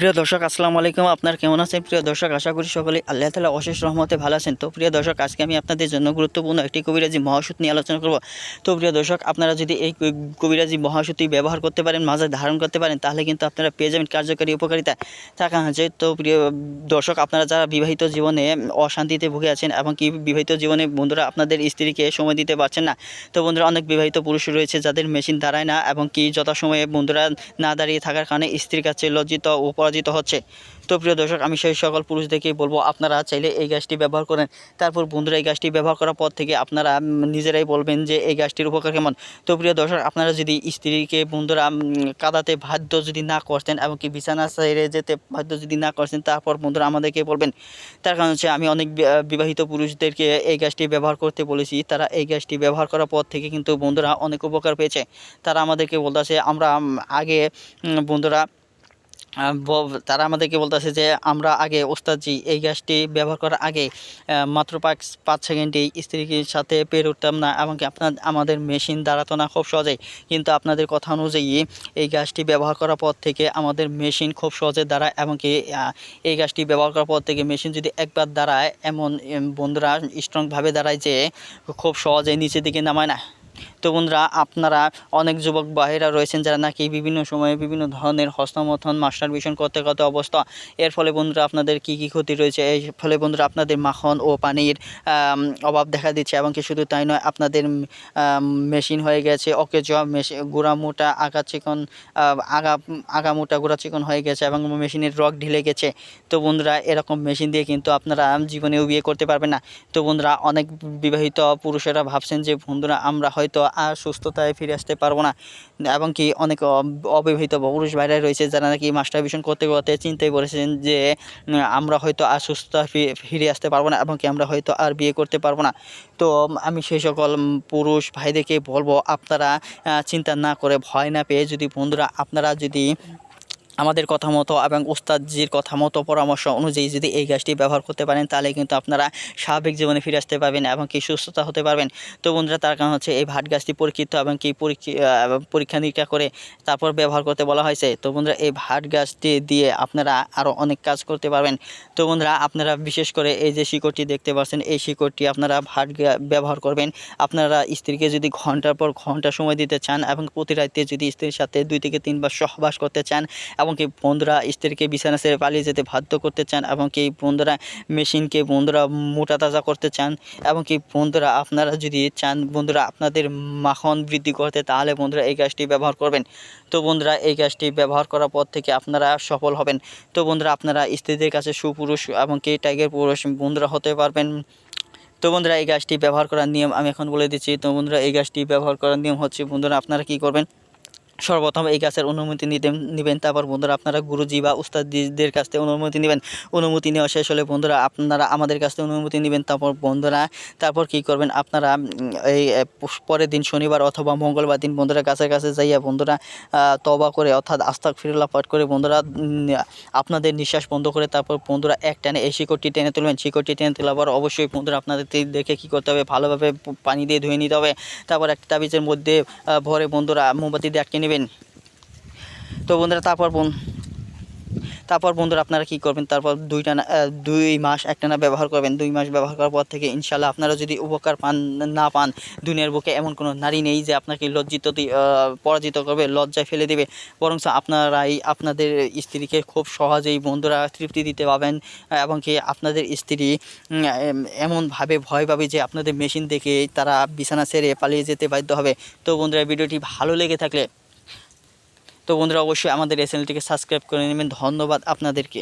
প্রিয় দর্শক আসসালামু আলাইকুম। আপনার কেমন আছেন প্রিয় দর্শক? আশা করি সকলেই আল্লাহ তাআলা অশেষ রহমতে ভালো আছেন। তো প্রিয় দর্শক, আজকে আমি আপনাদের জন্য গুরুত্বপূর্ণ একটি কবিরাজি মহাওষুধ নিয়ে আলোচনা করব। তো প্রিয় দর্শক, আপনারা যদি এই কবিরাজি মহাওষুধটি ব্যবহার করতে পারেন, মাঝে ধারণ করতে পারেন, তাহলে কিন্তু আপনারা পেয়ে যাবেন কার্যকারী উপকারিতা থাকা হয়েছে। তো প্রিয় দর্শক, আপনারা যারা বিবাহিত জীবনে অশান্তিতে ভুগে আছেন এবং কি বিবাহিত জীবনে বন্ধুরা আপনাদের স্ত্রীকে সময় দিতে পারছেন না, তো বন্ধুরা অনেক বিবাহিত পুরুষ রয়েছে যাদের মেশিন দাঁড়ায় না এবং কি যথাসময়ে বন্ধুরা না দাঁড়িয়ে থাকার কারণে স্ত্রীর কাছে লজ্জিত ও পরাজিত হচ্ছে। তো প্রিয় দর্শক, আমি সেই সকল পুরুষদেরকেই বলবো আপনারা চাইলে এই গাছটি ব্যবহার করেন। তারপর বন্ধুরা এই গাছটি ব্যবহার করার পর থেকে আপনারা নিজেরাই বলবেন যে এই গাছটির উপকার কেমন। তো প্রিয় দর্শক, আপনারা যদি স্ত্রীকে বন্ধুরা কাঁদাতে বাধ্য যদি না করতেন এবং কি বিছানা ছেড়ে যেতে বাধ্য যদি না করতেন, তারপর বন্ধুরা আমাদেরকে বলবেন। তার কারণ হচ্ছে আমি অনেক বিবাহিত পুরুষদেরকে এই গাছটি ব্যবহার করতে বলেছি, তারা এই গাছটি ব্যবহার করার পর থেকে কিন্তু বন্ধুরা অনেক উপকার পেয়েছে। তারা আমাদেরকে বলতেছে আমরা আগে বন্ধুরা তারা আমাদেরকে বলতেছে যে আমরা আগে ওস্তাদজি এই গাছটি ব্যবহার করার আগে মাত্র 5 সেকেন্ডেই স্ত্রীর সাথে পেরে উঠতাম না এবং কি আমাদের মেশিন দাঁড়াতো না খুব সহজেই, কিন্তু আপনাদের কথা অনুযায়ী এই গাছটি ব্যবহার করার পর থেকে আমাদের মেশিন খুব সহজে দাঁড়ায় এবং কি এই গাছটি ব্যবহার করার পর থেকে মেশিন যদি একবার দাঁড়ায় এমন বন্ধুরা স্ট্রংভাবে দাঁড়ায় যে খুব সহজেই নিচের দিকে নামায় না। তো বন্ধুরা, আপনারা অনেক যুবক ভাইয়েরা রয়েছেন যারা নাকি বিভিন্ন সময়ে বিভিন্ন ধরনের হস্তমৈথুন মাস্টারবেশন করতে করতে অবস্থা, এর ফলে বন্ধুরা আপনাদের কি কি ক্ষতি রয়েছে। এই ফলে বন্ধুরা আপনাদের মাখন ও পানির অভাব দেখা দিচ্ছে এবং কি শুধু তাই নয়, আপনাদের মেশিন হয়ে গেছে অকেজ, গোড়া মোটা আগা চিকন, আগা মোটা গোড়া চিকন হয়ে গেছে এবং মেশিনের রগ ঢিলে গেছে। তো বন্ধুরা, এরকম মেশিন দিয়ে কিন্তু আপনারা জীবনেও বিয়ে করতে পারবেন না। তো বন্ধুরা, অনেক বিবাহিত পুরুষেরা ভাবছেন যে বন্ধুরা আমরা হয়তো আর সুস্থতায় ফিরে আসতে পারবো না এবং কি অনেক অবিবাহিত পুরুষ ভাইরা রয়েছে যারা নাকি মাস্টারবেশন করতে করতে চিন্তায় পড়েছেন যে আমরা হয়তো আর সুস্থতা ফিরে আসতে পারবো না এবং কি আমরা হয়তো আর বিয়ে করতে পারবো না। তো আমি সেই সকল পুরুষ ভাইদেরকে বলবো আপনারা চিন্তা না করে, ভয় না পেয়ে, যদি বন্ধুরা আপনারা যদি আমাদের কথা মতো এবং ওস্তাদজির কথা মতো পরামর্শ অনুযায়ী যদি এই গাছটি ব্যবহার করতে পারেন, তাহলে কিন্তু আপনারা স্বাভাবিক জীবনে ফিরে আসতে পারবেন এবং কি সুস্থতা হতে পারবেন। তো বন্ধুরা, তার কারণ হচ্ছে এই ভাট গাছটি পরীক্ষিত এবং কি পরীক্ষা নিরীক্ষা করে তারপর ব্যবহার করতে বলা হয়েছে। তো বন্ধুরা, এই ভাট গাছটি দিয়ে আপনারা আরও অনেক কাজ করতে পারবেন। তো বন্ধুরা, আপনারা বিশেষ করে এই যে শিকড়টি দেখতে পাচ্ছেন, এই শিকড়টি আপনারা ব্যবহার করবেন। আপনারা স্ত্রীকে যদি ঘন্টার পর ঘন্টা সময় দিতে চান এবং প্রতি রাতে যদি স্ত্রীর সাথে 2 থেকে 3 বার সহবাস করতে চান এবং কি বন্ধুরা স্ত্রীকে বিছানা ছেড়ে পালিয়ে যেতে বাধ্য করতে চান এবং কি বন্ধুরা মেশিনকে বন্ধুরা মোটা তাজা করতে চান এবং কি বন্ধুরা আপনারা যদি চান বন্ধুরা আপনাদের মাখন বৃদ্ধি করতে, তাহলে বন্ধুরা এই গাছটি ব্যবহার করবেন। তো বন্ধুরা, এই গাছটি ব্যবহার করার পর থেকে আপনারা সফল হবেন। তো বন্ধুরা, আপনারা স্ত্রীদের কাছে সুপুরুষ এবং কি টাইগার পুরুষ বন্ধুরা হতে পারবেন। তো বন্ধুরা, এই গাছটি ব্যবহার করার নিয়ম আমি এখন বলে দিচ্ছি। তো বন্ধুরা, এই গাছটি ব্যবহার করার নিয়ম হচ্ছে বন্ধুরা আপনারা কি করবেন, সর্বপ্রথম এই গাছের অনুমতি নেবেন। তারপর বন্ধুরা আপনারা গুরুজি বা উস্তাদদের কাছ থেকে অনুমতি নেবেন। অনুমতি নেওয়া শেষ হলে বন্ধুরা আপনারা আমাদের কাছ থেকে অনুমতি নেবেন। তারপর কি করবেন, আপনারা এই পরের দিন শনিবার অথবা মঙ্গলবার দিন বন্ধুরা গাছের কাছে যাইয়া বন্ধুরা তওবা করে অর্থাৎ আস্তাগফিরুল্লাহ পাঠ করে বন্ধুরা আপনাদের নিঃশ্বাস বন্ধ করে তারপর বন্ধুরা এক টানে এই শিকড়টি টেনে তুলবেন। শিকড়টি টেনে তোলার পর অবশ্যই বন্ধুরা আপনাদের দেখে কী করতে হবে, ভালোভাবে পানি দিয়ে ধুয়ে নিতে হবে। তারপর একটা তাবিজের মধ্যে ভরে বন্ধুরা মোমবাতি দিয়ে আটকে নেবেন। তো বন্ধুরা, তারপর বন্ধুরা আপনারা কি করবেন, তারপর 2 মাস একটানা ব্যবহার করবেন। 2 মাস ব্যবহার করার পর থেকে ইনশাল্লাহ আপনারা যদি উপকার না পান, দুনিয়ার বুকে এমন কোনো নারী নেই যে আপনাকে পরাজিত করবে, লজ্জায় ফেলে দেবে। বরং আপনারাই আপনাদের স্ত্রীকে খুব সহজেই বন্ধুরা তৃপ্তি দিতে পাবেন এবং কি আপনাদের স্ত্রী এমনভাবে ভয় পাবে যে আপনাদের মেশিন দেখে তারা বিছানা ছেড়ে পালিয়ে যেতে বাধ্য হবে। তো বন্ধুরা, ভিডিওটি ভালো লেগে থাকলে তো বন্ধুরা অবশ্যই আমাদের এই চ্যানেলটিকে সাবস্ক্রাইব করে নেবেন। ধন্যবাদ আপনাদেরকে।